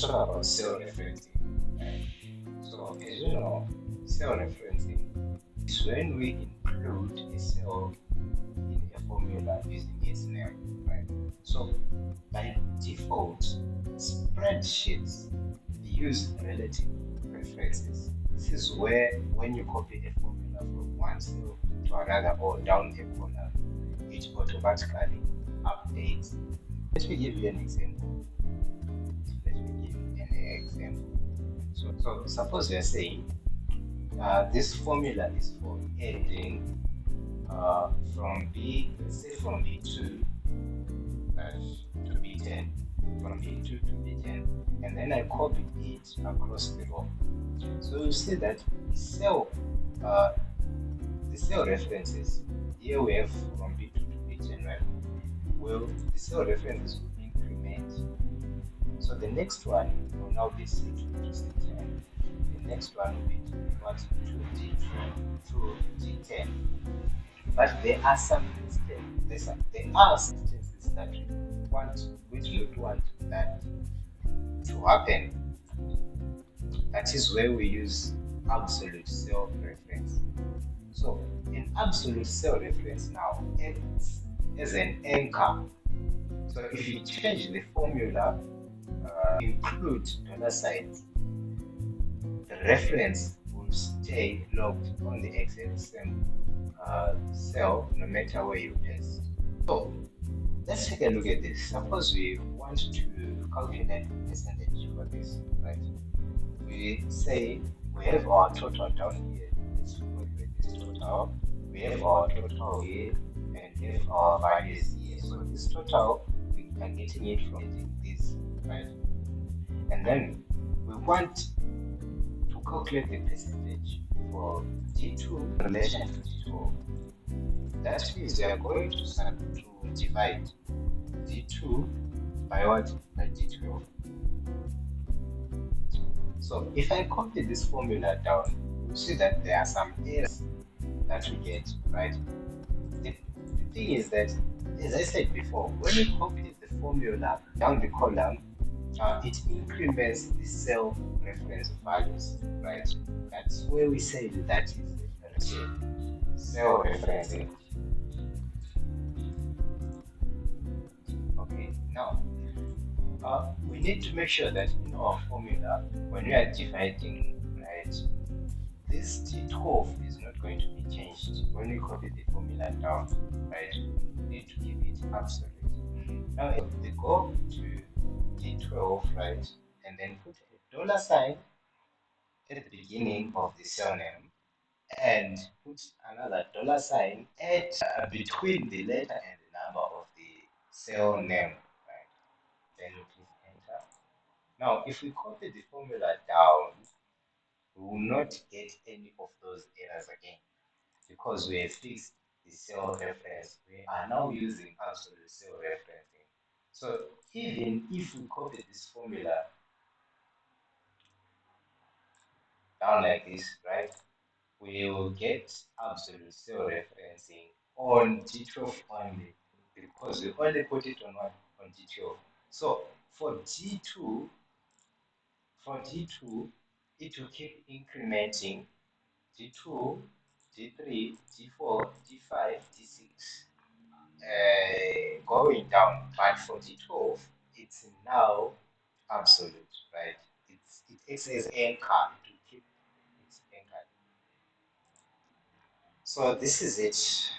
talk about cell referencing. Right? So as you know, cell referencing is when we include a cell in a formula using its name, right? So by default, spreadsheets use relative references. This is where when you copy a formula from one cell to another or down a column, it automatically updates. Let me give you an example. So suppose we are saying this formula is for adding from B, let's say from B2 to B10, from B2 to B10, and then I copied it across the row. So you see that uh, the cell references, here we have from B2 to B10, right? Well, the cell references will increment. So the next one will now be C2 to C10. The next one will be to D10. But there are some instances, that which you would want that to happen. That is where we use absolute cell reference. So an absolute cell reference now acts as an anchor. So if you change the formula, include dollar signs, the reference will stay locked on the exact same cell no matter where you paste. So let's take a look at this. Suppose we want to calculate the percentage for this, right? We say we have our total down here. Let's calculate this total. We have our total here and we have our values here. So this total, we are getting it from this, right? And then we want to calculate the percentage for D2 in relation to D12. That means we are going to divide D2 by what? By D12. So if I copy this formula down, you see that there are some errors that we get, right? The thing is that, as I said before, when you copy the formula down the column, it increments the cell reference values, right? That's where we say that is the cell referencing. Okay, now we need to make sure that in our formula, when we are dividing, right, this T12 is not going to be changed when we copy the formula down, right? We need to keep it absolute. Now, if we go to T12, right, and then put a dollar sign at the beginning of the cell name and put another dollar sign at between the letter and the number of the cell name, right? Then we please enter. Now, if we copy the formula down, we will not get any of those errors again because we have fixed the cell reference. We are now using absolute cell referencing. So even if we copy this formula down like this, right, we will get absolute cell referencing on G12 only because we only put it on what? On G12. So for G2, it will keep incrementing G2, G3, G4, G5, G6, going down. But for G12, it's now absolute, right? It acts as anchor to keep its anchor. So this is it.